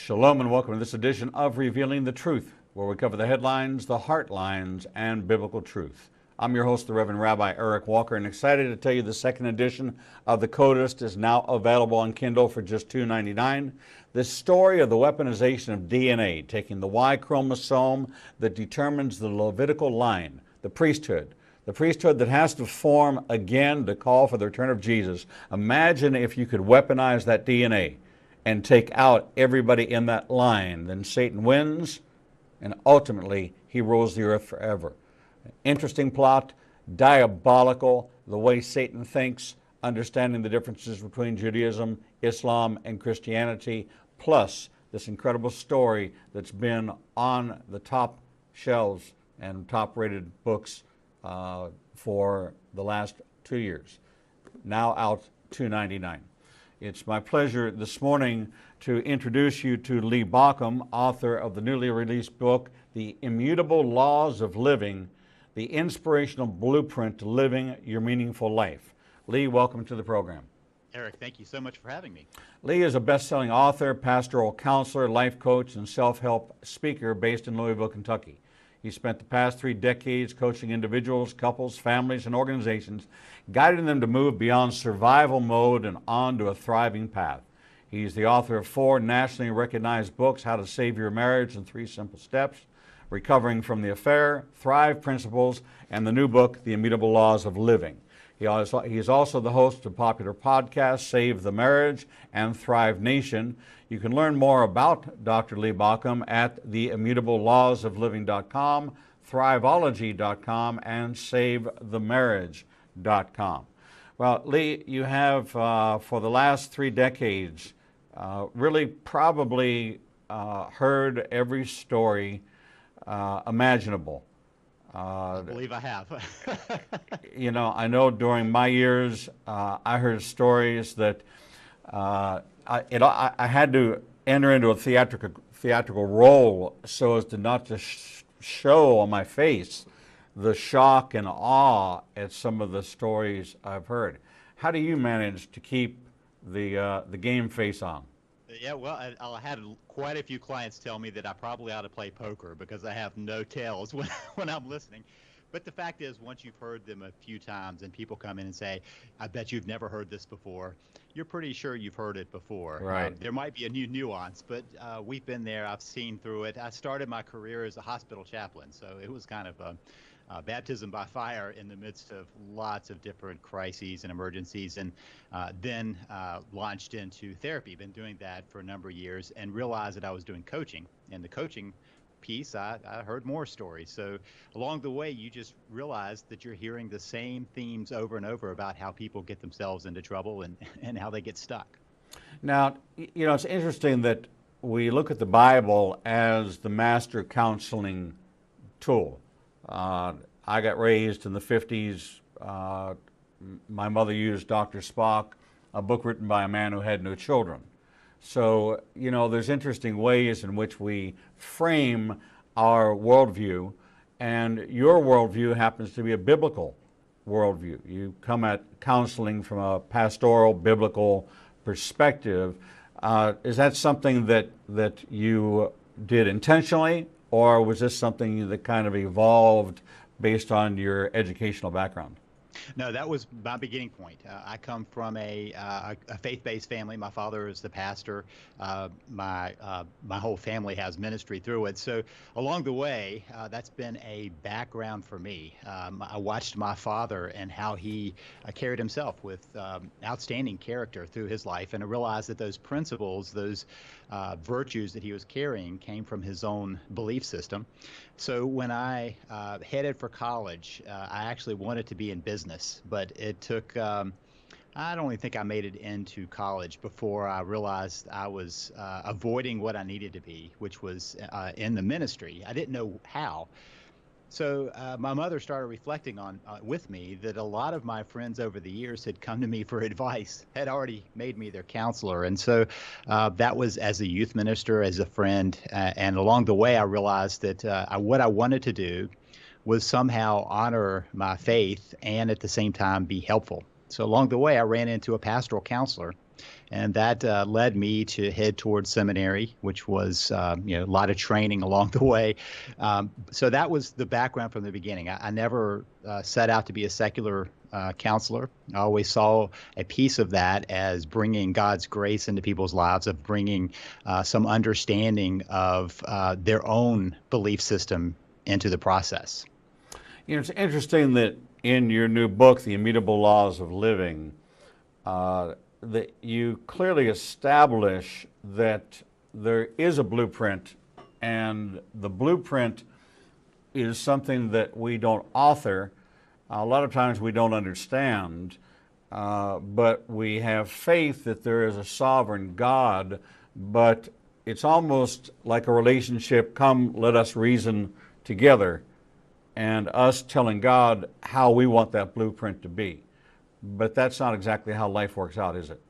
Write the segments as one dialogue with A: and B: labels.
A: Shalom and welcome to this edition of Revealing the Truth, where we cover the headlines, the heart lines, and biblical truth. I'm your host, the Reverend Rabbi Eric Walker, and excited to tell you the second edition of the Codist is now available on Kindle for just $2.99. This story of the weaponization of DNA, taking the Y chromosome that determines the Levitical line, the priesthood that has to form again to call for the return of Jesus. Imagine if you could weaponize that DNA and take out everybody in that line. Then Satan wins, and ultimately he rules the earth forever. Interesting plot, diabolical, the way Satan thinks, understanding the differences between Judaism, Islam, and Christianity, plus this incredible story that's been on the top shelves and top-rated books for the last 2 years. Now out $2.99. It's my pleasure this morning to introduce you to Lee Baucom, author of the newly released book, The Immutable Laws of Living, the inspirational blueprint to living your meaningful life. Lee, welcome to the program.
B: Eric, thank you so much for having me.
A: Lee is a best-selling author, pastoral counselor, life coach, and self-help speaker based in Louisville, Kentucky. He spent the past 3 decades coaching individuals, couples, families, and organizations, guiding them to move beyond survival mode and on to a thriving path. He's the author of 4 nationally recognized books, How to Save Your Marriage in 3 Simple Steps, Recovering from the Affair, Thrive Principles, and the new book, The Immutable Laws of Living. He is also the host of popular podcasts, Save the Marriage and Thrive Nation. You can learn more about Dr. Lee Baucom at theimmutablelawsofliving.com, thriveology.com, and savethemarriage.com. Well, Lee, you have, for the last 3 decades, really probably heard every story imaginable.
B: I believe I have.
A: You know, I know during my years, I heard stories that I had to enter into a theatrical role so as to not just show on my face the shock and awe at some of the stories I've heard. How do you manage to keep the game face on?
B: Yeah, well, I had quite a few clients tell me that I probably ought to play poker because I have no tails when I'm listening. But the fact is, once you've heard them a few times and people come in and say, I bet you've never heard this before, you're pretty sure you've heard it before.
A: Right.
B: There might be a new nuance, but we've been there. I've seen through it. I started my career as a hospital chaplain, so it was kind of a baptism by fire in the midst of lots of different crises and emergencies, and then launched into therapy. Been doing that for a number of years and realized that I was doing coaching. And the coaching piece, I heard more stories. So along the way, you just realize that you're hearing the same themes over and over about how people get themselves into trouble and how they get stuck.
A: Now, you know, it's interesting that we look at the Bible as the master counseling tool. I got raised in the 50s. My mother used Dr. Spock, a book written by a man who had no children. So, you know, there's interesting ways in which we frame our worldview, and your worldview happens to be a biblical worldview. You come at counseling from a pastoral, biblical perspective. Is that something that you did intentionally, or was this something that kind of evolved based on your educational background?
B: No, that was my beginning point. I come from a faith-based family. My father is the pastor. My whole family has ministry through it. So along the way, that's been a background for me. I watched my father and how he carried himself with outstanding character through his life, and I realized that those principles, those virtues that he was carrying came from his own belief system. So when I headed for college, I actually wanted to be in business, but it took, I don't even think I made it into college before I realized I was avoiding what I needed to be, which was in the ministry. I didn't know how. So my mother started reflecting on with me that a lot of my friends over the years had come to me for advice, had already made me their counselor. And so that was as a youth minister, as a friend. And along the way, I realized that what I wanted to do was somehow honor my faith and at the same time be helpful. So along the way, I ran into a pastoral counselor. And that led me to head towards seminary, which was a lot of training along the way. So that was the background from the beginning. I never set out to be a secular counselor. I always saw a piece of that as bringing God's grace into people's lives, of bringing some understanding of their own belief system into the process.
A: It's interesting that in your new book, The Immutable Laws of Living, that you clearly establish that there is a blueprint, and the blueprint is something that we don't author. A lot of times we don't understand, but we have faith that there is a sovereign God, but it's almost like a relationship, come, let us reason together, and us telling God how we want that blueprint to be. But that's not exactly how life works out, is it?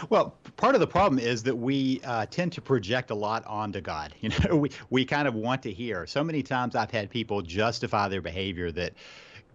B: Well, part of the problem is that we tend to project a lot onto God. We kind of want to hear. So many times I've had people justify their behavior that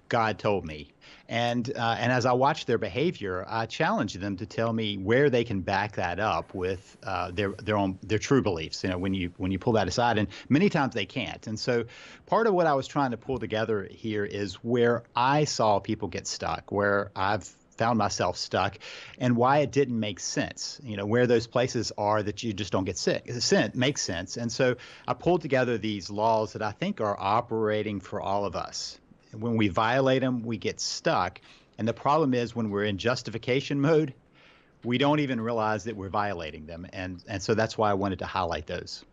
B: God told me. And as I watch their behavior, I challenge them to tell me where they can back that up with their true beliefs. When you pull that aside, and many times they can't. And so, part of what I was trying to pull together here is where I saw people get stuck, where I've found myself stuck, and why it didn't make sense. Where those places are that you just don't get sick. It makes sense. And so I pulled together these laws that I think are operating for all of us. When we violate them, we get stuck. And the problem is when we're in justification mode, we don't even realize that we're violating them. And so that's why I wanted to highlight those.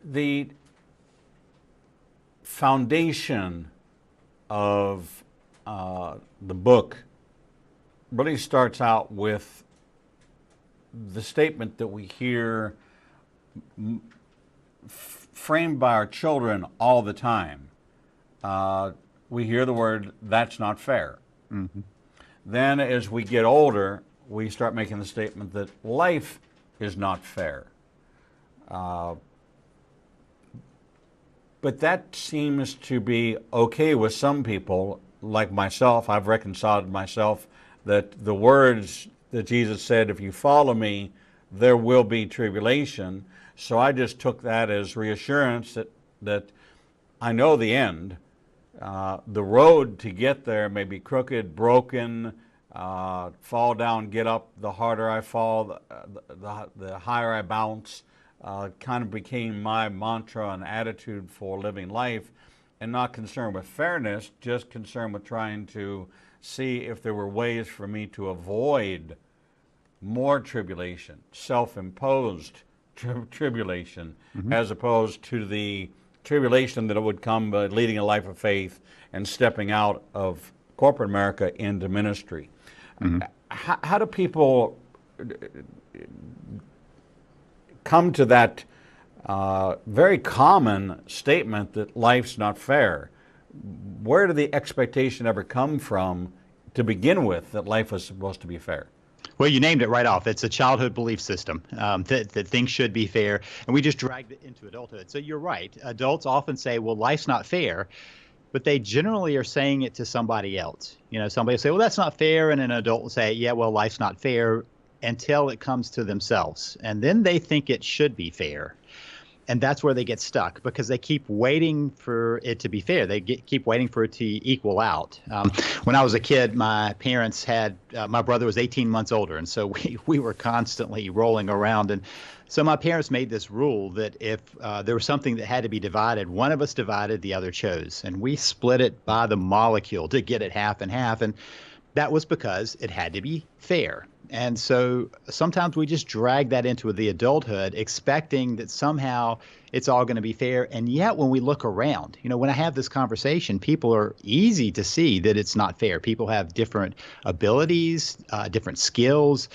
A: The foundation of the book really starts out with the statement that we hear framed by our children all the time. We hear the word, that's not fair.
B: Mm-hmm.
A: Then as we get older, we start making the statement that life is not fair. But that seems to be okay with some people, like myself. I've reconciled myself that the words that Jesus said, if you follow me, there will be tribulation. So I just took that as reassurance that I know the end. The road to get there may be crooked, broken, fall down, get up. The harder I fall, the higher I bounce. Kind of became my mantra and attitude for living life, and not concerned with fairness, just concerned with trying to see if there were ways for me to avoid more tribulation, self-imposed tribulation, mm-hmm. as opposed to the tribulation that would come by leading a life of faith and stepping out of corporate America into ministry. Mm-hmm. How do people come to that very common statement that life's not fair? Where did the expectation ever come from to begin with that life was supposed to be fair?
B: Well, you named it right off. It's a childhood belief system that things should be fair, and we just dragged it into adulthood. So you're right. Adults often say, well, life's not fair, but they generally are saying it to somebody else. Somebody will say, well, that's not fair, and an adult will say, yeah, well, life's not fair, until it comes to themselves. And then they think it should be fair. And that's where they get stuck, because they keep waiting for it to be fair. They keep waiting for it to equal out. When I was a kid, my parents had, my brother was 18 months older, and so we were constantly rolling around. And so my parents made this rule that if there was something that had to be divided, one of us divided, the other chose. And we split it by the molecule to get it half and half. And that was because it had to be fair. And so sometimes we just drag that into the adulthood, expecting that somehow it's all going to be fair. And yet when we look around, when I have this conversation, people are easy to see that it's not fair. People have different abilities, different skills.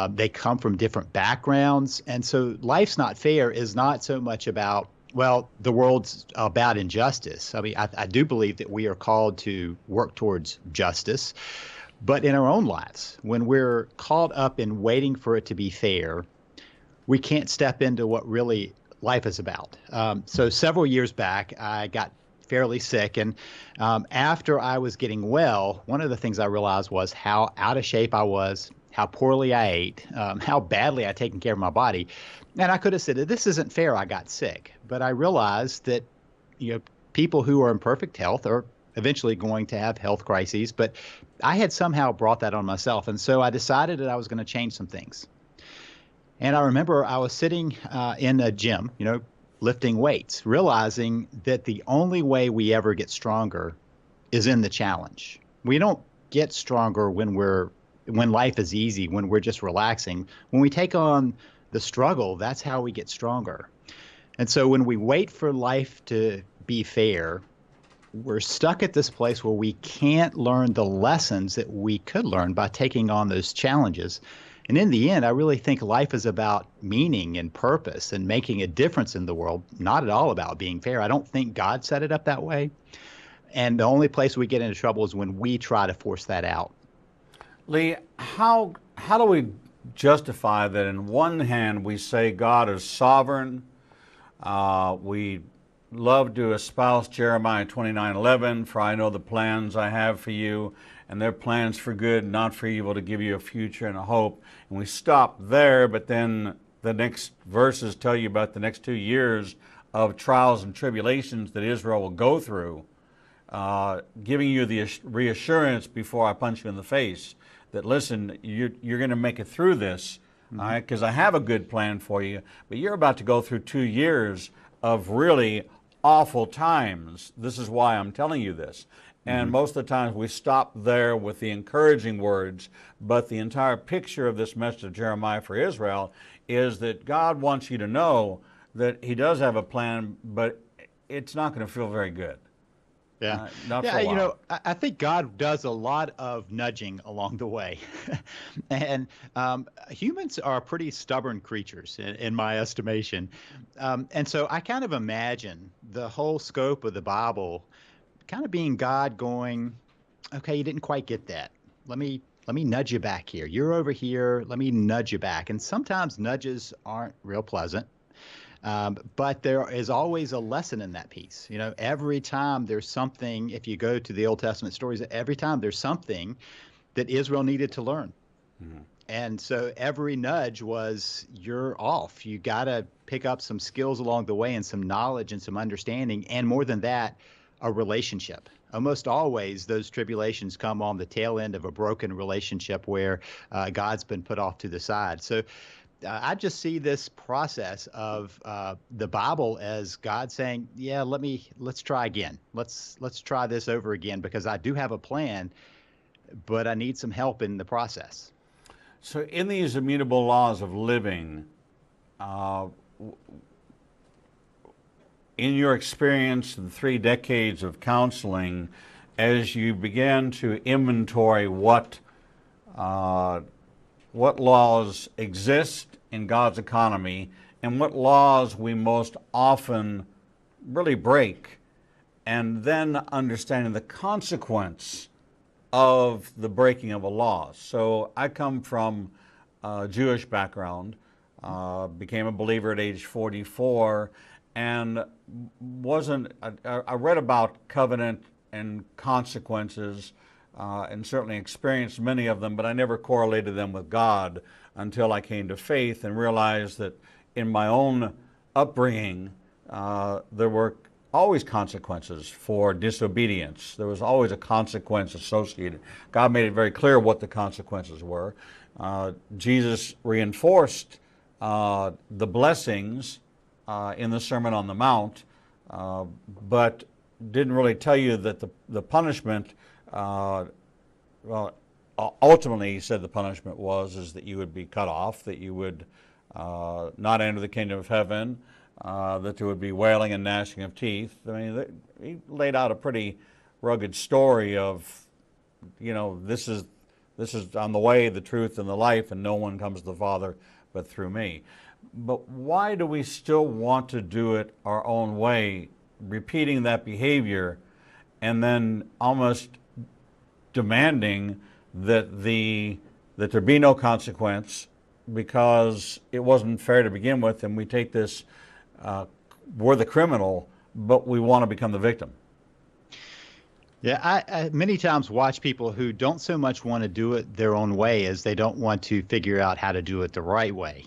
B: They come from different backgrounds. And so life's not fair is not so much about, well, the world's about injustice. I mean, I do believe that we are called to work towards justice. But in our own lives, when we're caught up in waiting for it to be fair, we can't step into what really life is about. So several years back, I got fairly sick. And after I was getting well, one of the things I realized was how out of shape I was, how poorly I ate, how badly I'd taken care of my body. And I could have said, this isn't fair, I got sick. But I realized that, people who are in perfect health are eventually going to have health crises. But I had somehow brought that on myself. And so I decided that I was going to change some things. And I remember I was sitting in a gym, lifting weights, realizing that the only way we ever get stronger is in the challenge. We don't get stronger when life is easy, when we're just relaxing. When we take on the struggle, that's how we get stronger. And so when we wait for life to be fair, we're stuck at this place where we can't learn the lessons that we could learn by taking on those challenges. And in the end, I really think life is about meaning and purpose and making a difference in the world, not at all about being fair. I don't think God set it up that way. And the only place we get into trouble is when we try to force that out.
A: Lee, how do we justify that? In one hand, we say God is sovereign. We love to espouse Jeremiah 29:11, for I know the plans I have for you, and they're plans for good, not for evil, to give you a future and a hope. And we stop there, but then the next verses tell you about the next 2 years of trials and tribulations that Israel will go through, giving you the reassurance before I punch you in the face that, listen, you're going to make it through this, because I have a good plan for you, but you're about to go through 2 years of really awful times. This is why I'm telling you this. And most of the times we stop there with the encouraging words, but the entire picture of this message of Jeremiah for Israel is that God wants you to know that he does have a plan, but it's not going to feel very good.
B: Yeah.
A: Not for a while.
B: I think God does a lot of nudging along the way. And humans are pretty stubborn creatures in my estimation. And so I kind of imagine the whole scope of the Bible kind of being God going, okay, you didn't quite get that. Let me nudge you back here. You're over here. Let me nudge you back. And sometimes nudges aren't real pleasant. But there is always a lesson in that piece. Every time there's something, if you go to the Old Testament stories, every time there's something that Israel needed to learn. And so every nudge was, you're off. You got to pick up some skills along the way and some knowledge and some understanding. And more than that, a relationship. Almost always those tribulations come on the tail end of a broken relationship where God's been put off to the side. So I just see this process of the Bible as God saying, yeah, let's try again. Let's try this over again, because I do have a plan, but I need some help in the process.
A: So in these immutable laws of living, in your experience in 3 decades of counseling, as you began to inventory what laws exist in God's economy and what laws we most often really break, and then understanding the consequence of the breaking of a law. So I come from a Jewish background, became a believer at age 44, and I read about covenant and consequences, and certainly experienced many of them, but I never correlated them with God until I came to faith and realized that in my own upbringing, there were always consequences for disobedience. There was always a consequence associated. God made it very clear what the consequences were. Jesus reinforced the blessings in the Sermon on the Mount, but didn't really tell you that the punishment, ultimately he said the punishment is that you would be cut off, that you would not enter the kingdom of heaven, that there would be wailing and gnashing of teeth. I mean, he laid out a pretty rugged story of, this is I'm the way, the truth, and the life, and no one comes to the Father but through me. But why do we still want to do it our own way, repeating that behavior, and then almost demanding that there be no consequence because it wasn't fair to begin with, and we take this, we're the criminal, but we want to become the victim?
B: Yeah, I many times watch people who don't so much want to do it their own way as they don't want to figure out how to do it the right way.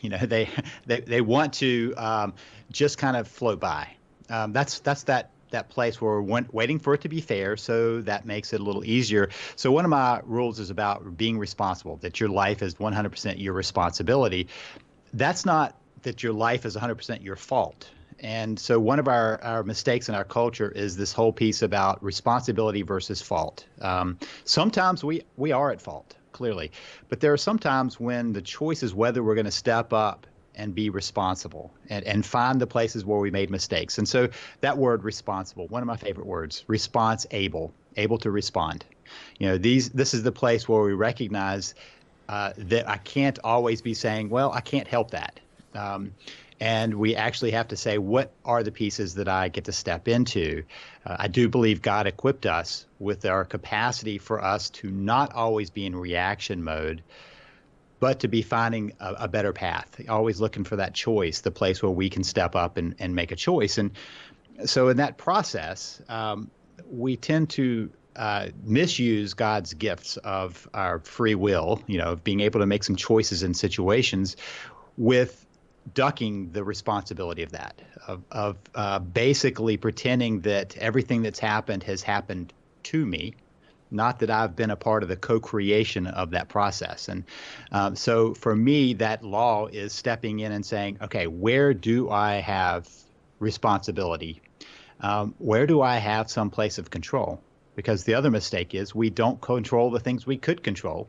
B: They want to just kind of float by. That's that place where we're waiting for it to be fair, so that makes it a little easier. So one of my rules is about being responsible, that your life is 100% your responsibility. That's not that your life is 100% your fault. And so one of our mistakes in our culture is this whole piece about responsibility versus fault. Sometimes we are at fault, clearly, but there are some times when the choice is whether we're going to step up and be responsible and find the places where we made mistakes. And so that word responsible, one of my favorite words, response able to respond. This is the place where we recognize that I can't always be saying, well, I can't help that. And we actually have to say, what are the pieces that I get to step into? I do believe God equipped us with our capacity for us to not always be in reaction mode, but to be finding a better path, always looking for that choice, the place where we can step up and make a choice. And so in that process, we tend to misuse God's gifts of our free will, of being able to make some choices in situations with ducking the responsibility of that, of basically pretending that everything that's happened has happened to me, not that I've been a part of the co-creation of that process. And so for me, that law is stepping in and saying, okay, where do I have responsibility? Where do I have some place of control? Because the other mistake is we don't control the things we could control.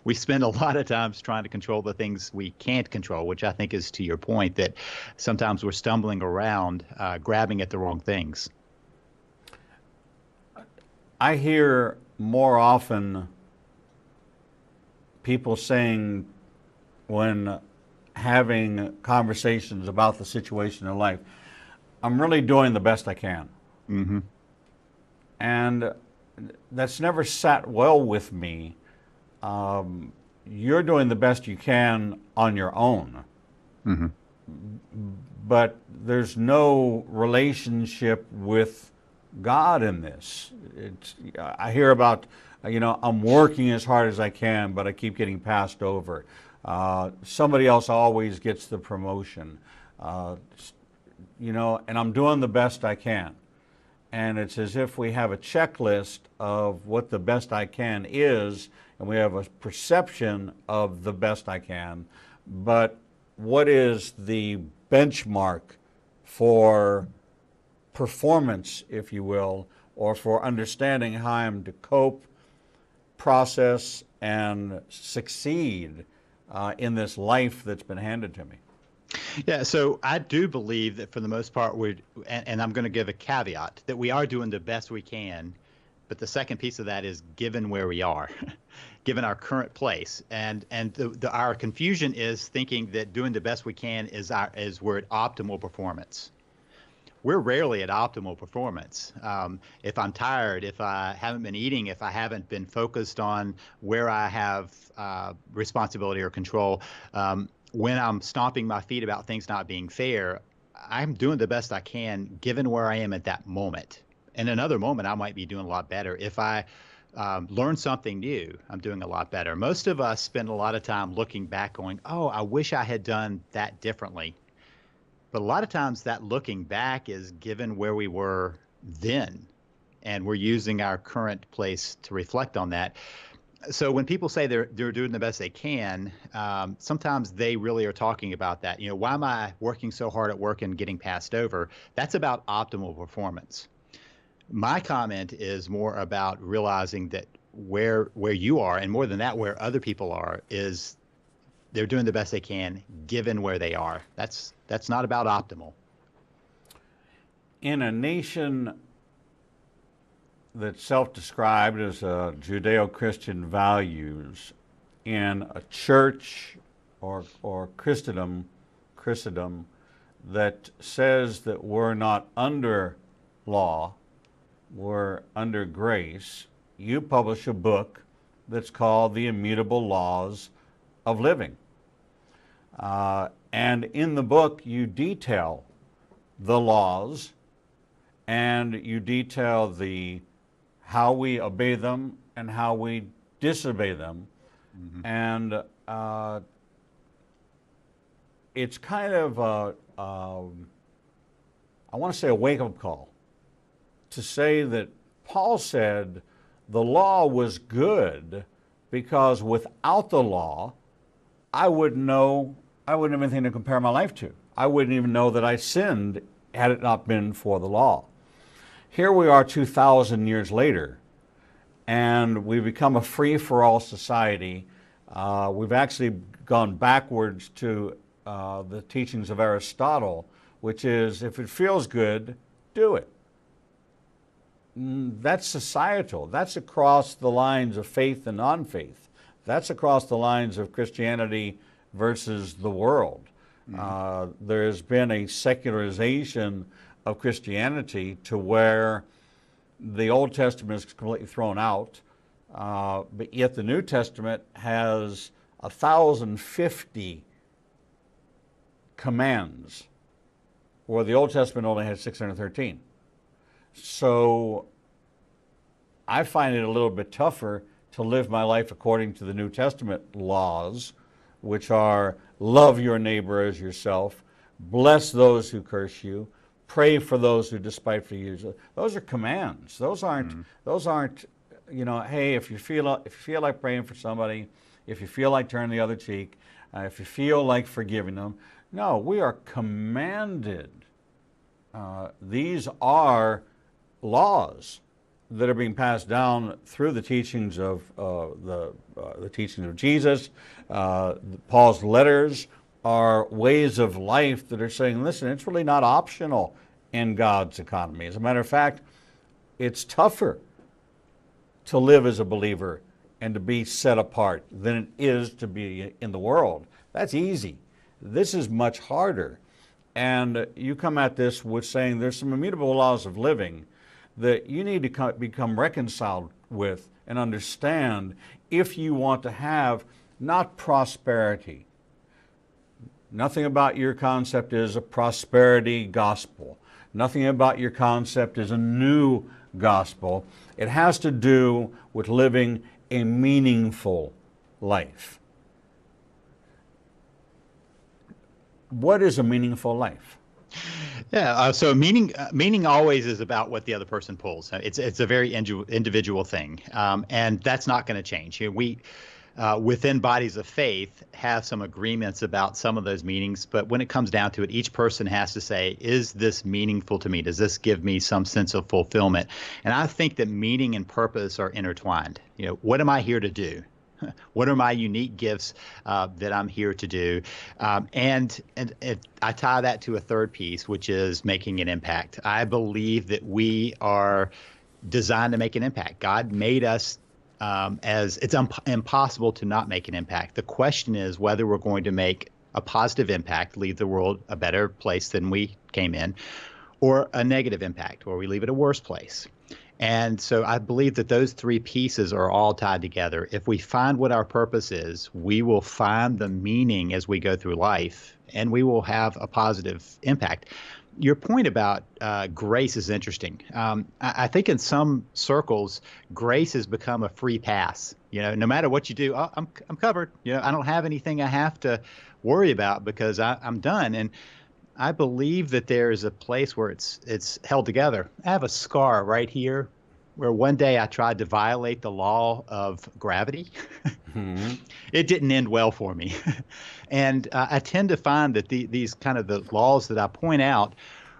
B: We spend a lot of times trying to control the things we can't control, which I think is to your point that sometimes we're stumbling around, grabbing at the wrong things.
A: I hear more often people saying when having conversations about the situation in life, I'm really doing the best I can.
B: Mm-hmm.
A: And that's never sat well with me. You're doing the best you can on your own.
B: Mm-hmm.
A: But there's no relationship with God in this. I hear about, I'm working as hard as I can, but I keep getting passed over. Somebody else always gets the promotion. And I'm doing the best I can. And it's as if we have a checklist of what the best I can is, and we have a perception of the best I can. But what is the benchmark for performance, if you will, or for understanding how I'm to cope, process, and succeed in this life that's been handed to me?
B: Yeah, so I do believe that for the most part, and I'm going to give a caveat, that we are doing the best we can. But the second piece of that is given where we are, given our current place. And our confusion is thinking that doing the best we can is we're at optimal performance. We're rarely at optimal performance. If I'm tired, if I haven't been eating, if I haven't been focused on where I have responsibility or control, when I'm stomping my feet about things not being fair, I'm doing the best I can given where I am at that moment. In another moment, I might be doing a lot better. If I learn something new, I'm doing a lot better. Most of us spend a lot of time looking back going, oh, I wish I had done that differently. But a lot of times that looking back is given where we were then, and we're using our current place to reflect on that. So when people say they're doing the best they can, sometimes they really are talking about that. Why am I working so hard at work and getting passed over? That's about optimal performance. My comment is more about realizing that where you are, and more than that, where other people are, is they're doing the best they can given where they are. That's not about optimal.
A: In a nation that's self-described as Judeo-Christian values, in a church or Christendom that says that we're not under law, we're under grace, you publish a book that's called The Immutable Laws of Living. And in the book, you detail the laws and you detail how we obey them and how we disobey them. And it's kind of I want to say a wake-up call to say that Paul said the law was good because without the law, I wouldn't have anything to compare my life to. I wouldn't even know that I sinned had it not been for the law. Here we are 2,000 years later, and we've become a free-for-all society. We've actually gone backwards to the teachings of Aristotle, which is, if it feels good, do it. That's societal. That's across the lines of faith and non-faith. That's across the lines of Christianity versus the world. There has been a secularization of Christianity to where the Old Testament is completely thrown out, but yet the New Testament has 1,050 commands, where the Old Testament only has 613. So I find it a little bit tougher to live my life according to the New Testament laws, which are love your neighbor as yourself, bless those who curse you, pray for those who despitefully use you. Those are commands. Those aren't, hey, if you feel like praying for somebody, if you feel like turning the other cheek, if you feel like forgiving them. No, we are commanded. These are laws that are being passed down through the teachings of the teachings of Jesus. Paul's letters are ways of life that are saying, listen, it's really not optional in God's economy. As a matter of fact, it's tougher to live as a believer and to be set apart than it is to be in the world. That's easy. This is much harder. And you come at this with saying there's some immutable laws of living that you need to become reconciled with and understand if you want to have not prosperity. Nothing about your concept is a prosperity gospel. Nothing about your concept is a new gospel. It has to do with living a meaningful life. What is a meaningful life?
B: Yeah, so meaning always is about what the other person pulls. It's a very individual thing, and that's not going to change. We within bodies of faith have some agreements about some of those meanings, but when it comes down to it, each person has to say, is this meaningful to me? Does this give me some sense of fulfillment? And I think that meaning and purpose are intertwined. What am I here to do? What are my unique gifts that I'm here to do? And I tie that to a third piece, which is making an impact. I believe that we are designed to make an impact. God made us as it's impossible to not make an impact. The question is whether we're going to make a positive impact, leave the world a better place than we came in, or a negative impact, or we leave it a worse place. And so I believe that those three pieces are all tied together. If we find what our purpose is, we will find the meaning as we go through life, and we will have a positive impact. Your point about grace is interesting. I think in some circles, grace has become a free pass. No matter what you do, I'm covered. I don't have anything I have to worry about because I'm done. And I believe that there is a place where it's held together. I have a scar right here where one day I tried to violate the law of gravity. Mm-hmm. It didn't end well for me. And I tend to find that these kind of the laws that I point out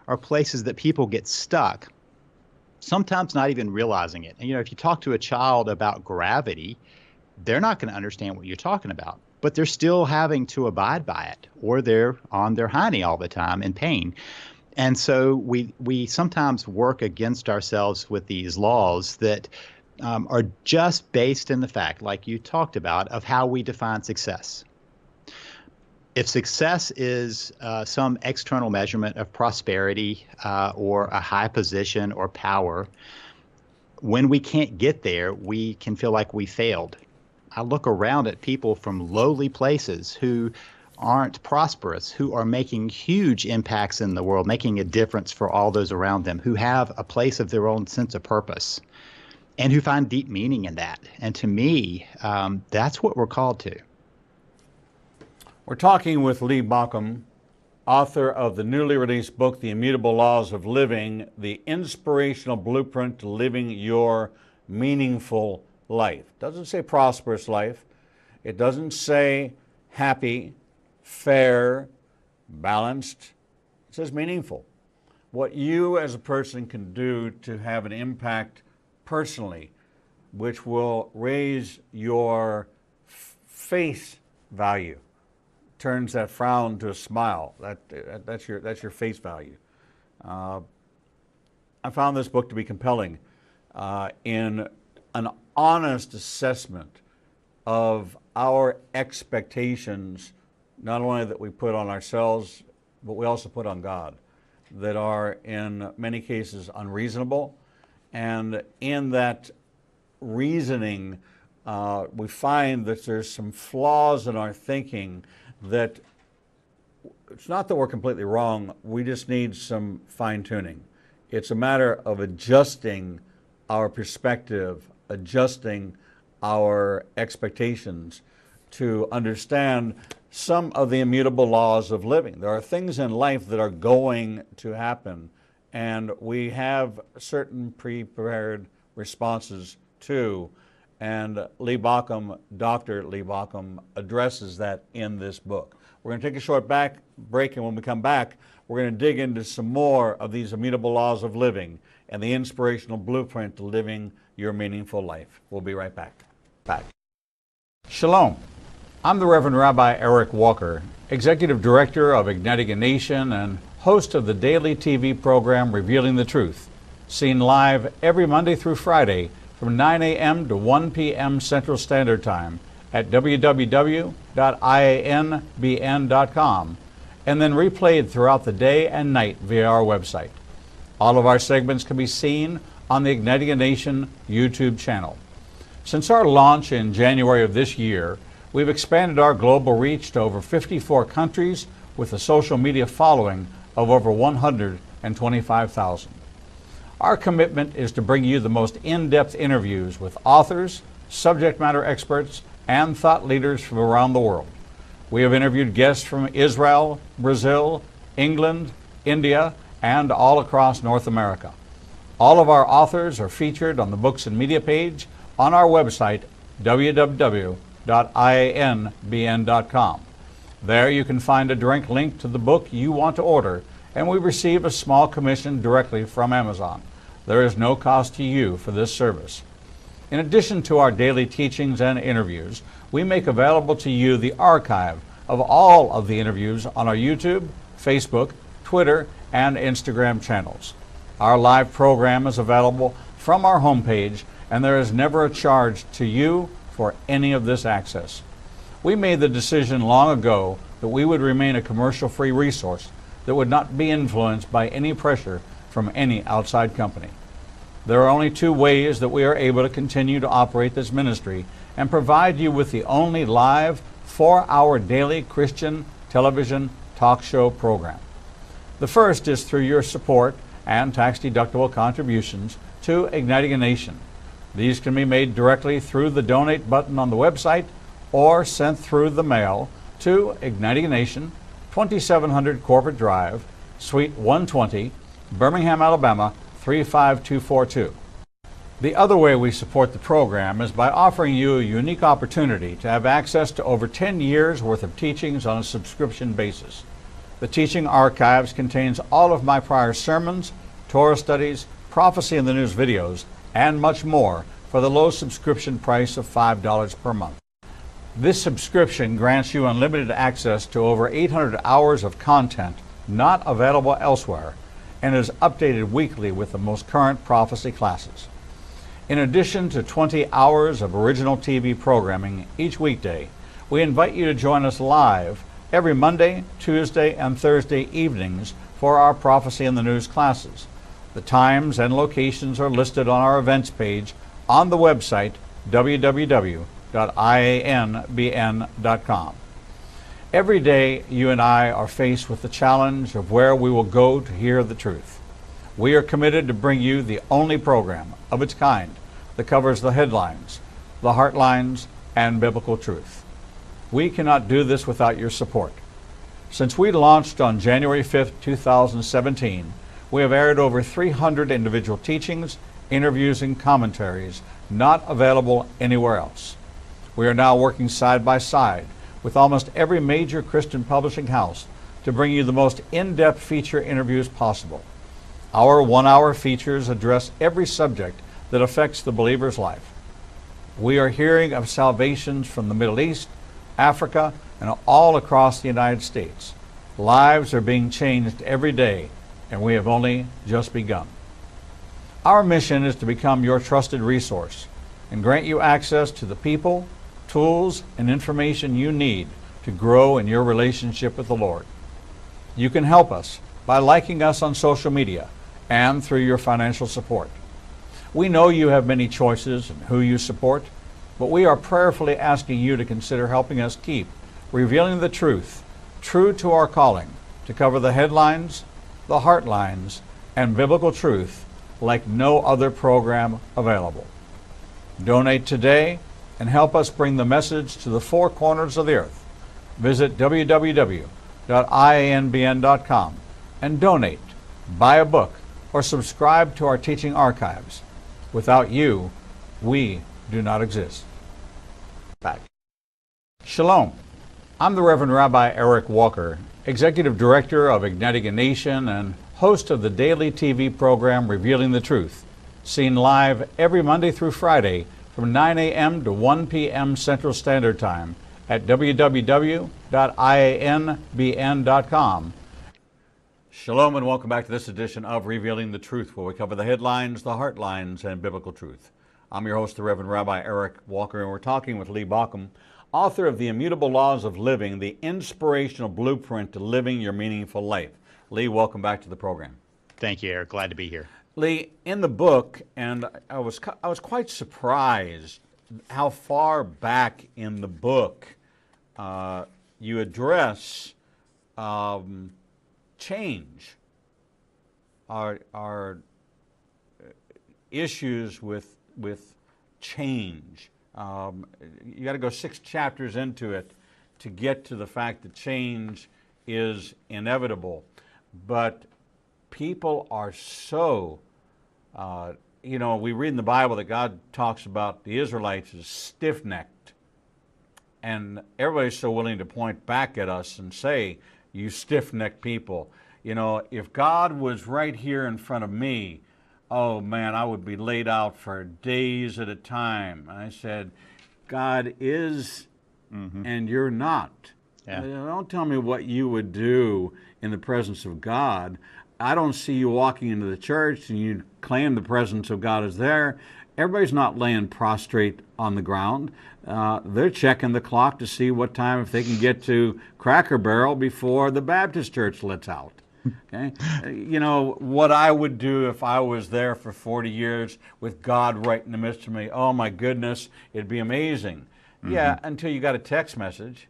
B: are places that people get stuck, sometimes not even realizing it. And, if you talk to a child about gravity, they're not going to understand what you're talking about. But they're still having to abide by it, or they're on their hiney all the time in pain. And so we sometimes work against ourselves with these laws that are just based in the fact, like you talked about, of how we define success. If success is some external measurement of prosperity or a high position or power, when we can't get there, we can feel like we failed. I look around at people from lowly places who aren't prosperous, who are making huge impacts in the world, making a difference for all those around them, who have a place of their own sense of purpose. and who find deep meaning in that. And to me, that's what we're called to.
A: We're talking with Lee Baucom, author of the newly released book, The Immutable Laws of Living, the inspirational blueprint to living your meaningful life. It doesn't say prosperous life. It doesn't say happy, fair, balanced. It says meaningful. What you as a person can do to have an impact personally, which will raise your face value, turns that frown to a smile. That's your face value. I found this book to be compelling in an honest assessment of our expectations, not only that we put on ourselves, but we also put on God, that are in many cases unreasonable. And in that reasoning, we find that there's some flaws in our thinking that it's not that we're completely wrong, we just need some fine-tuning. It's a matter of adjusting our perspective, adjusting our expectations to understand some of the immutable laws of living. There are things in life that are going to happen, and we have certain pre-prepared responses to, and Lee Baucom, Dr. Lee Baucom, addresses that in this book. We're going to take a short break, and when we come back, we're going to dig into some more of these immutable laws of living and the inspirational blueprint to living your meaningful life. We'll be right back. Shalom. I'm the Reverend Rabbi Eric Walker, Executive Director of Igniting a Nation and host of the daily TV program Revealing the Truth, seen live every Monday through Friday from 9 a.m. to 1 p.m. Central Standard Time at www.ianbn.com, and then replayed throughout the day and night via our website. All of our segments can be seen on the Igniting a Nation YouTube channel. Since our launch in January of this year, we've expanded our global reach to over 54 countries with a social media following of over 125,000. Our commitment is to bring you the most in-depth interviews with authors, subject matter experts, and thought leaders from around the world. We have interviewed guests from Israel, Brazil, England, India, and all across North America. All of our authors are featured on the Books and Media page on our website, www.ianbn.com. There you can find a direct link to the book you want to order, and we receive a small commission directly from Amazon. There is no cost to you for this service. In addition to our daily teachings and interviews, we make available to you the archive of all of the interviews on our YouTube, Facebook, Twitter, and Instagram channels. Our live program is available from our homepage, and there is never a charge to you for any of this access. We made the decision long ago that we would remain a commercial-free resource that would not be influenced by any pressure from any outside company. There are only two ways that we are able to continue to operate this ministry and provide you with the only live 4-hour daily Christian television talk show program. The first is through your support and tax-deductible contributions to Igniting a Nation. These can be made directly through the donate button on the website or sent through the mail to Igniting a Nation, 2700 Corporate Drive, Suite 120, Birmingham, Alabama, 35242. The other way we support the program is by offering you a unique opportunity to have access to over 10 years worth of teachings on a subscription basis. The teaching archives contains all of my prior sermons, Torah studies, prophecy in the news videos, and much more for the low subscription price of $5 per month. This subscription grants you unlimited access to over 800 hours of content not available elsewhere and is updated weekly with the most current prophecy classes. In addition to 20 hours of original TV programming each weekday, we invite you to join us live every Monday, Tuesday, and Thursday evenings for our Prophecy in the News classes. The times and locations are listed on our events page on the website www.ianbn.com. Every day, you and I are faced with the challenge of where we will go to hear the truth. We are committed to bring you the only program of its kind that covers the headlines, the heartlines, and biblical truth. We cannot do this without your support. Since we launched on January 5th, 2017, we have aired over 300 individual teachings, interviews, and commentaries not available anywhere else. We are now working side by side with almost every major Christian publishing house to bring you the most in-depth feature interviews possible. Our one-hour features address every subject that affects the believer's life. We are hearing of salvations from the Middle East, Africa, and all across the United States. Lives are being changed every day, and we have only just begun. Our mission is to become your trusted resource and grant you access to the people, tools, and information you need to grow in your relationship with the Lord. You can help us by liking us on social media and through your financial support. We know you have many choices in who you support, but we are prayerfully asking you to consider helping us keep revealing the truth, true to our calling, to cover the headlines, the heartlines, and biblical truth like no other program available. Donate today and help us bring the message to the four corners of the earth. Visit www.ianbn.com and donate, buy a book, or subscribe to our teaching archives. Without you, we do not exist. Back. Shalom. I'm the Reverend Rabbi Eric Walker, Executive Director of Igniting a Nation and host of the daily TV program Revealing the Truth, seen live every Monday through Friday from 9 a.m. to 1 p.m. Central Standard Time at www.ianbn.com. Shalom and welcome back to this edition of Revealing the Truth, where we cover the headlines, the heartlines, and biblical truth. I'm your host, the Reverend Rabbi Eric Walker, and we're talking with Lee Baucom, author of the Immutable Laws of Living, the inspirational blueprint to living your meaningful life. Lee, welcome back to the program.
B: Thank you, Eric. Glad to be here.
A: Lee, in the book, and I was quite surprised how far back in the book you address change, our issues with change. You got to go 6 chapters into it to get to the fact that change is inevitable. But people are so, we read in the Bible that God talks about the Israelites as stiff-necked. And everybody's so willing to point back at us and say, you stiff-necked people. If God was right here in front of me, oh man, I would be laid out for days at a time. I said, God is, and you're not. Yeah. Don't tell me what you would do in the presence of God. I don't see you walking into the church and you claim the presence of God is there. Everybody's not laying prostrate on the ground. They're checking the clock to see what time, if they can get to Cracker Barrel before the Baptist church lets out. Okay, what I would do if I was there for 40 years with God right in the midst of me. Oh my goodness, it'd be amazing. Yeah, until you got a text message.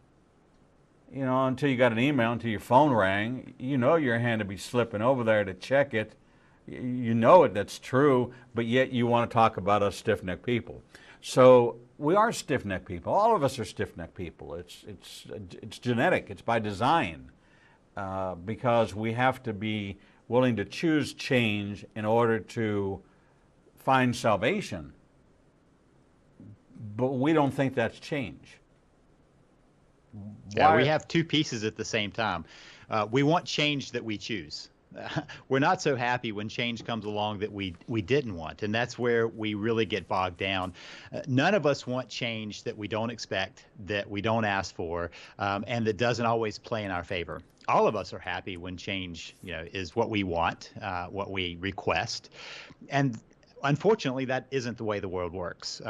A: Until you got an email, until your phone rang, your hand to be slipping over there to check it. That's true, but yet you want to talk about us stiff-necked people. So we are stiff-necked people. All of us are stiff-necked people. It's genetic. It's by design. Because we have to be willing to choose change in order to find salvation. But we don't think that's change.
B: Yeah, we have two pieces at the same time. We want change that we choose. We're not so happy when change comes along that we didn't want, and that's where we really get bogged down. None of us want change that we don't expect, that we don't ask for, and that doesn't always play in our favor. All of us are happy when change, is what we want, what we request, and unfortunately, that isn't the way the world works.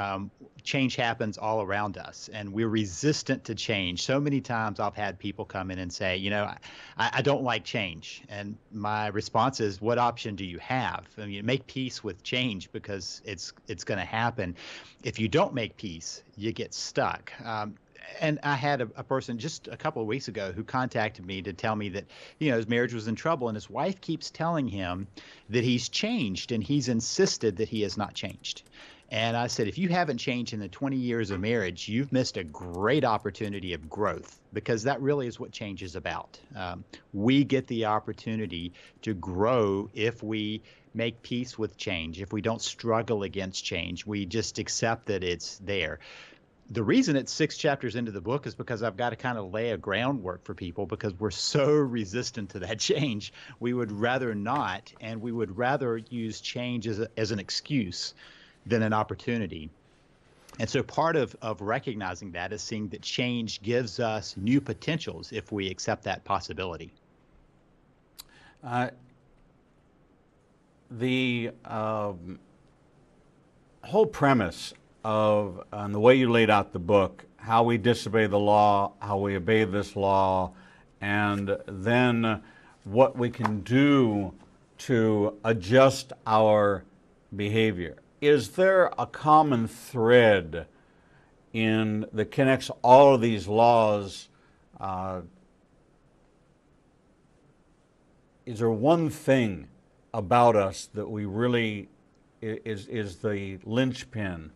B: Change happens all around us, and we're resistant to change. So many times I've had people come in and say, I don't like change. And my response is, what option do you have? I mean, make peace with change because it's going to happen. If you don't make peace, you get stuck. And I had a person just a couple of weeks ago who contacted me to tell me that, his marriage was in trouble and his wife keeps telling him that he's changed, and he's insisted that he has not changed. And I said, if you haven't changed in the 20 years of marriage, you've missed a great opportunity of growth, because that really is what change is about. We get the opportunity to grow if we make peace with change, if we don't struggle against change, we just accept that it's there. The reason it's 6 chapters into the book is because I've got to kind of lay a groundwork for people, because we're so resistant to that change. We would rather not, and we would rather use change as an excuse than an opportunity. And so part of recognizing that is seeing that change gives us new potentials if we accept that possibility.
A: The whole premise of and the way you laid out the book, how we disobey the law, how we obey this law, and then what we can do to adjust our behavior. Is there a common thread that connects all of these laws? Is there one thing about us that we really is the linchpin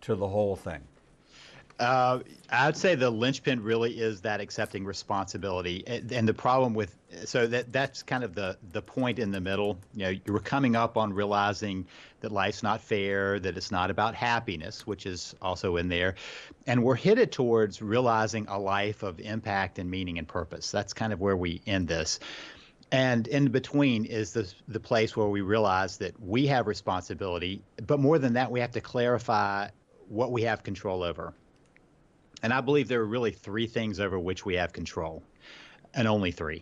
A: to the whole thing?
B: I'd say the linchpin really is that accepting responsibility, and the problem with that's kind of the point in the middle. You know, you're coming up on realizing that life's not fair, that it's not about happiness, which is also in there, and we're headed towards realizing a life of impact and meaning and purpose. That's kind of where we end this. And in between is the place where we realize that we have responsibility, but more than that, we have to clarify what we have control over. And I believe there are really 3 things over which we have control, and only 3.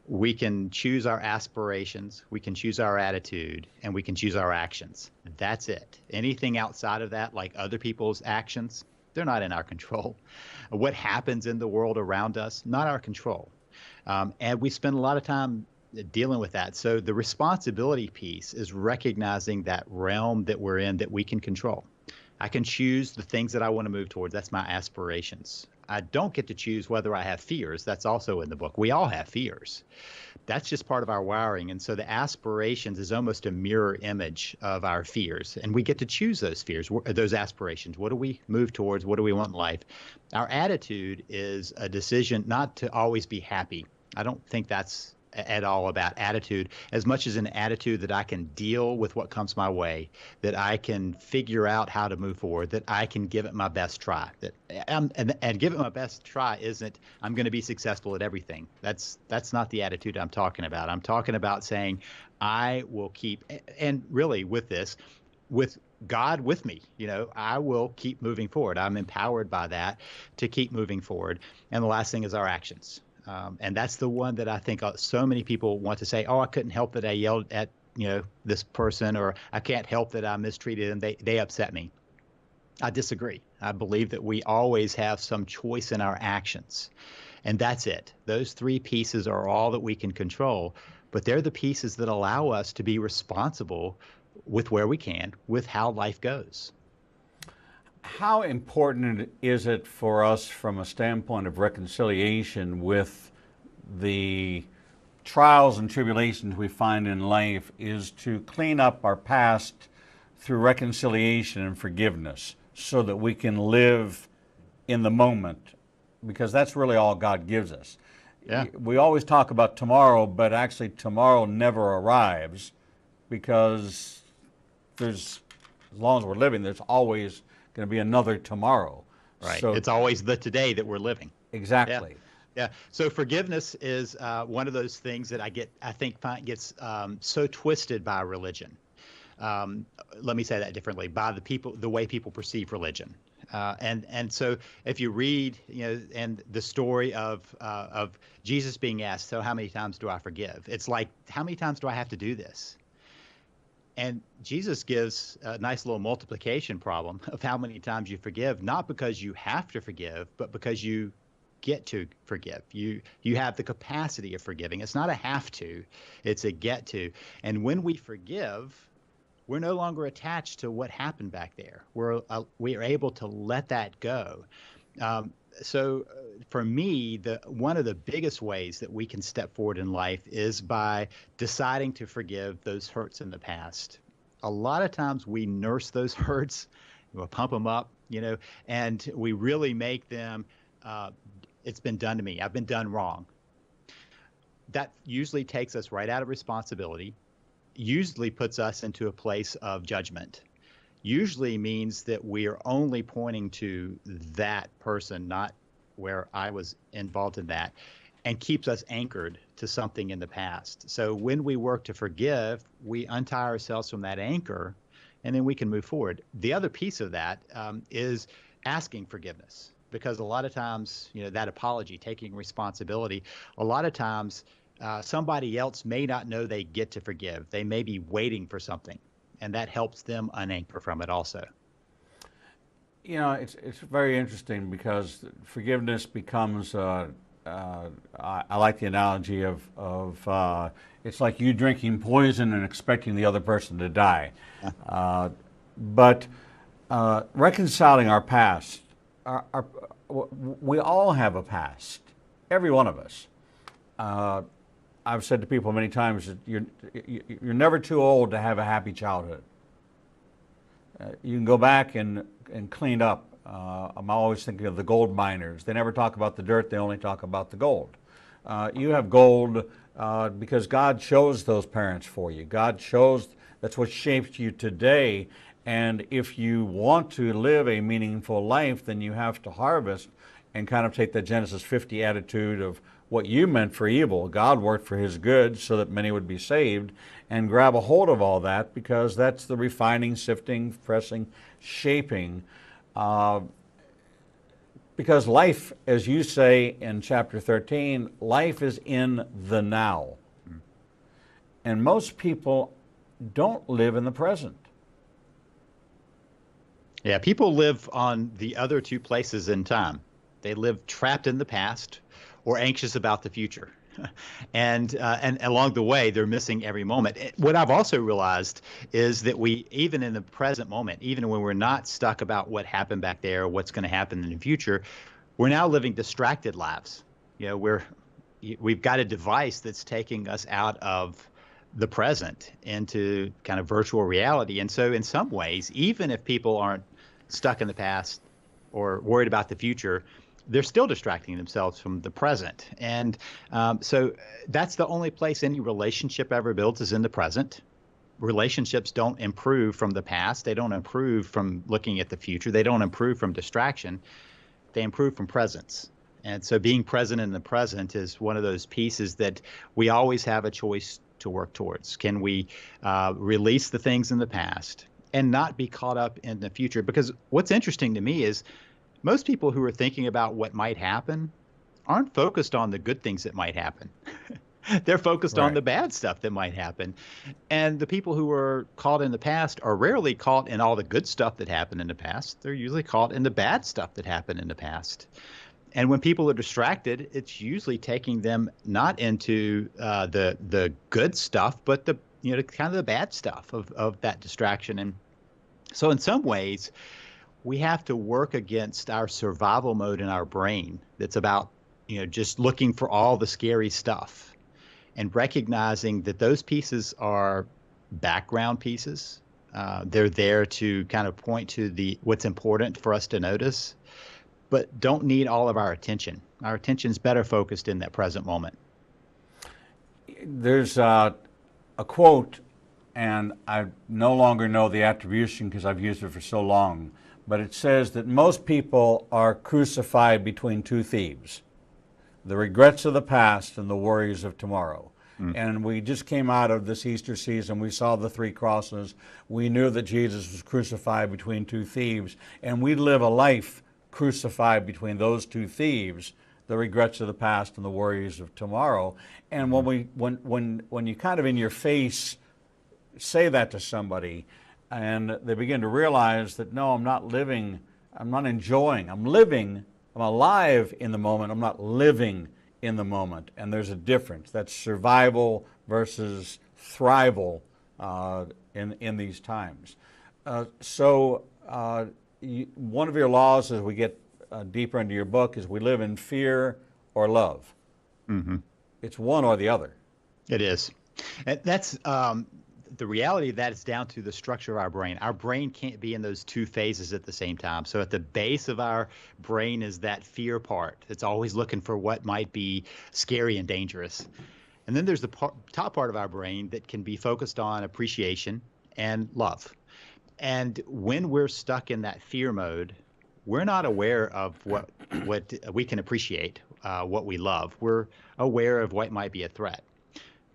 B: We can choose our aspirations, we can choose our attitude, and we can choose our actions. That's it. Anything outside of that, like other people's actions, they're not in our control. What happens in the world around us, not our control. And we spend a lot of time dealing with that. So the responsibility piece is recognizing that realm that we're in that we can control. I can choose the things that I want to move towards. That's my aspirations. I don't get to choose whether I have fears. That's also in the book. We all have fears. That's just part of our wiring. And so the aspirations is almost a mirror image of our fears. And we get to choose those fears, those aspirations. What do we move towards? What do we want in life? Our attitude is a decision not to always be happy. I don't think that's at all about attitude, as much as an attitude that I can deal with what comes my way, that I can figure out how to move forward, that I can give it my best try. And give it my best try isn't I'm going to be successful at everything. That's not the attitude I'm talking about. I'm talking about saying I will keep, and really with this, with God with me, I will keep moving forward. I'm empowered by that to keep moving forward. And the last thing is our actions. And that's the one that I think so many people want to say, oh, I couldn't help that I yelled at, this person, or I can't help that I mistreated them. They upset me. I disagree. I believe that we always have some choice in our actions. And that's it. Those 3 pieces are all that we can control, but they're the pieces that allow us to be responsible with where we can, with how life goes.
A: How important is it for us from a standpoint of reconciliation with the trials and tribulations we find in life is to clean up our past through reconciliation and forgiveness so that we can live in the moment, because that's really all God gives us.
B: Yeah.
A: We always talk about tomorrow, but actually tomorrow never arrives, because as long as we're living, there's always going to be another tomorrow.
B: Right.
A: So,
B: it's always the today that we're living.
A: Exactly.
B: Yeah. So forgiveness is one of those things that I think gets so twisted by religion. Let me say that differently, by the way people perceive religion. And so if you read, and the story of Jesus being asked, so how many times do I forgive? It's like, how many times do I have to do this? And Jesus gives a nice little multiplication problem of how many times you forgive, not because you have to forgive, but because you get to forgive. You have the capacity of forgiving. It's not a have to, it's a get to. And when we forgive, we're no longer attached to what happened back there. We are able to let that go. So for me, one of the biggest ways that we can step forward in life is by deciding to forgive those hurts in the past. a lot of times we nurse those hurts, we'll pump them up, and we really make them, it's been done to me. I've been done wrong. That usually takes us right out of responsibility, usually puts us into a place of judgment, usually means that we are only pointing to that person, not where I was involved in that, and keeps us anchored to something in the past. So when we work to forgive, we untie ourselves from that anchor, and then we can move forward. The other piece of that is asking forgiveness, because a lot of times, that apology, taking responsibility, a lot of times somebody else may not know they get to forgive. They may be waiting for something, and that helps them unanchor from it also.
A: It's very interesting because forgiveness becomes, I like the analogy of it's like you drinking poison and expecting the other person to die. But reconciling our past, we all have a past, every one of us. I've said to people many times that you're never too old to have a happy childhood. You can go back and clean up. I'm always thinking of the gold miners. They never talk about the dirt, they only talk about the gold. You have gold because God chose those parents for you. God chose, that's what shaped you today. And if you want to live a meaningful life, then you have to harvest and kind of take the Genesis 50 attitude of what you meant for evil, God worked for his good so that many would be saved, and grab a hold of all that, because that's the refining, sifting, pressing, shaping. Because life, as you say in chapter 13, life is in the now. And most people don't live in the present.
B: Yeah, people live on the other two places in time. They live trapped in the past or anxious about the future. And along the way, they're missing every moment. What I've also realized is that we, even in the present moment, even when we're not stuck about what happened back there, or what's going to happen in the future, we're now living distracted lives. We've got a device that's taking us out of the present into kind of virtual reality. And so in some ways, even if people aren't stuck in the past or worried about the future, they're still distracting themselves from the present. And so that's the only place any relationship ever builds, is in the present. Relationships don't improve from the past. They don't improve from looking at the future. They don't improve from distraction. They improve from presence. And so being present in the present is one of those pieces that we always have a choice to work towards. Can we release the things in the past and not be caught up in the future? Because what's interesting to me is most people who are thinking about what might happen aren't focused on the good things that might happen. They're focused on the bad stuff that might happen. And the people who are caught in the past are rarely caught in all the good stuff that happened in the past. They're usually caught in the bad stuff that happened in the past. And when people are distracted, it's usually taking them not into the good stuff, but the kind of the bad stuff of that distraction. And so in some ways, we have to work against our survival mode in our brain that's about just looking for all the scary stuff, and recognizing that those pieces are background pieces. They're there to kind of point to what's important for us to notice, but don't need all of our attention. Our attention's better focused in that present moment.
A: There's a quote, and I no longer know the attribution because I've used it for so long, but it says that most people are crucified between two thieves: the regrets of the past and the worries of tomorrow. And we just came out of this Easter season. We saw the three crosses. We knew that Jesus was crucified between two thieves, and we live a life crucified between those two thieves, the regrets of the past and the worries of tomorrow. And when you kind of in your face say that to somebody, and they begin to realize that, no, I'm not living, I'm not enjoying, I'm living, I'm alive in the moment, I'm not living in the moment. And there's a difference. That's survival versus thrival in these times. One of your laws as we get deeper into your book is we live in fear or love. Mm-hmm. It's one or the other.
B: It is. And that's the reality of that is down to the structure of our brain. Our brain can't be in those two phases at the same time. So at the base of our brain is that fear part. It's always looking for what might be scary and dangerous. And then there's the top part of our brain that can be focused on appreciation and love. And when we're stuck in that fear mode, we're not aware of what we can appreciate, what we love. We're aware of what might be a threat.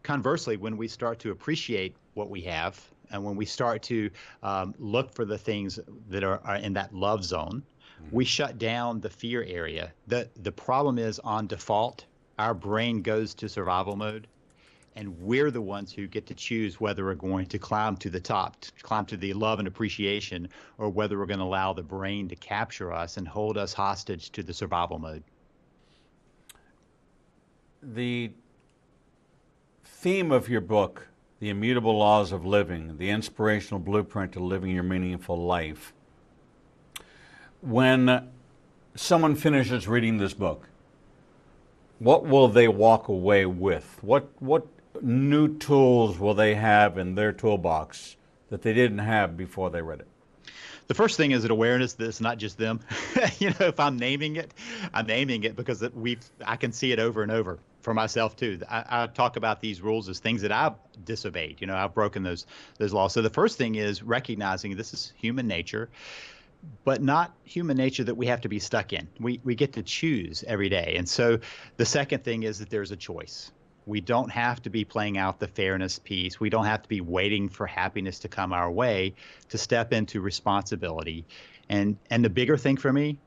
B: Conversely, when we start to appreciate what we have, and when we start to look for the things that are in that love zone, we shut down the fear area. The problem is, on default, our brain goes to survival mode, and we're the ones who get to choose whether we're going to climb to the top, to climb to the love and appreciation, or whether we're going to allow the brain to capture us and hold us hostage to the survival mode.
A: The theme of your book, The Immutable Laws of Living, the inspirational blueprint to living your meaningful life. When someone finishes reading this book, what will they walk away with? What new tools will they have in their toolbox that they didn't have before they read it?
B: The first thing is an awareness that it's not just them. If I'm naming it because I can see it over and over for myself too. I talk about these rules as things that I've disobeyed. I've broken those laws. So the first thing is recognizing this is human nature, but not human nature that we have to be stuck in. We get to choose every day. And so the second thing is that there's a choice. We don't have to be playing out the fairness piece. We don't have to be waiting for happiness to come our way to step into responsibility. And the bigger thing for me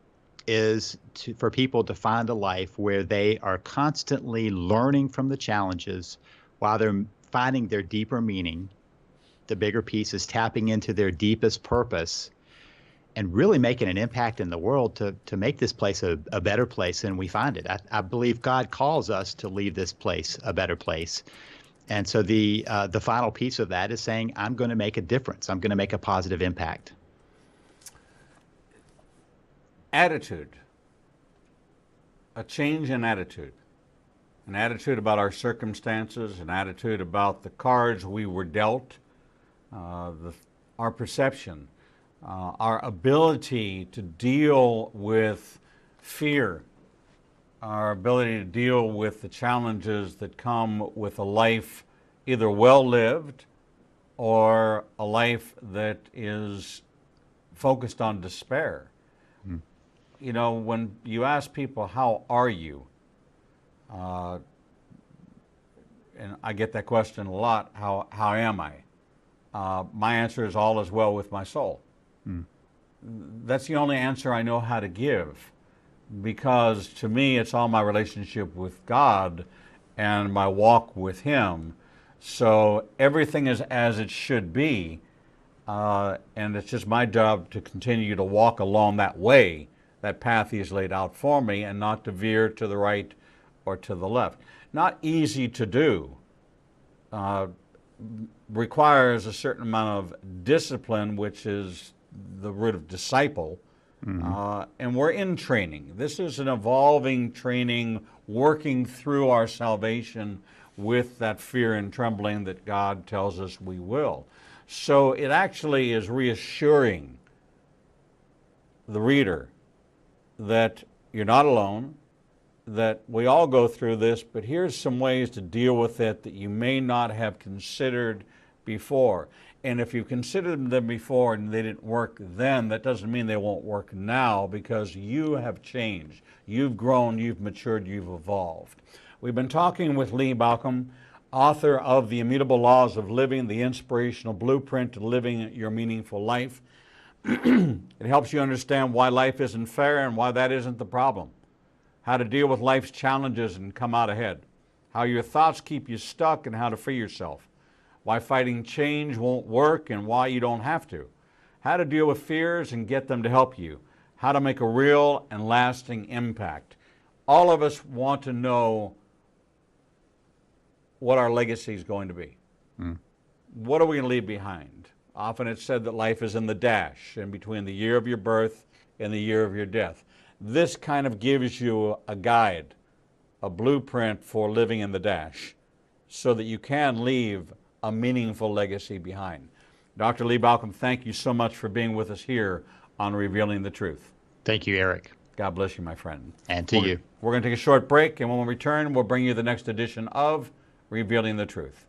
B: is for people to find a life where they are constantly learning from the challenges while they're finding their deeper meaning. The bigger piece is tapping into their deepest purpose and really making an impact in the world to make this place a better place than we find it. I believe God calls us to leave this place a better place. And so the final piece of that is saying, I'm going to make a difference. I'm going to make a positive impact.
A: Attitude. A change in attitude. An attitude about our circumstances, an attitude about the cards we were dealt, our perception. Our ability to deal with fear, our ability to deal with the challenges that come with a life either well-lived or a life that is focused on despair. When you ask people, how are you? And I get that question a lot, how am I? My answer is all is well with my soul. That's the only answer I know how to give, because to me it's all my relationship with God and my walk with Him. So everything is as it should be, and it's just my job to continue to walk along that way, that path He's laid out for me, and not to veer to the right or to the left. Not easy to do. Requires a certain amount of discipline, which is the root of disciple, and we're in training. This is an evolving training, working through our salvation with that fear and trembling that God tells us we will. So it actually is reassuring the reader that you're not alone, that we all go through this, but here's some ways to deal with it that you may not have considered before. And if you considered them before and they didn't work then, that doesn't mean they won't work now, because you have changed. You've grown, you've matured, you've evolved. We've been talking with Lee Baucom, author of The Immutable Laws of Living, the inspirational blueprint to living your meaningful life. It helps you understand why life isn't fair and why that isn't the problem. How to deal with life's challenges and come out ahead. How your thoughts keep you stuck and how to free yourself. Why fighting change won't work and why you don't have to. How to deal with fears and get them to help you. How to make a real and lasting impact. All of us want to know what our legacy is going to be. What are we going to leave behind? Often it's said that life is in the dash, in between the year of your birth and the year of your death. This kind of gives you a guide, a blueprint for living in the dash, so that you can leave a meaningful legacy behind. Dr. Lee Baucom, thank you so much for being with us here on Revealing the Truth.
B: Thank you, Eric.
A: God bless you, my friend.
B: And to you.
A: We're going to take a short break, and when we return, we'll bring you the next edition of Revealing the Truth.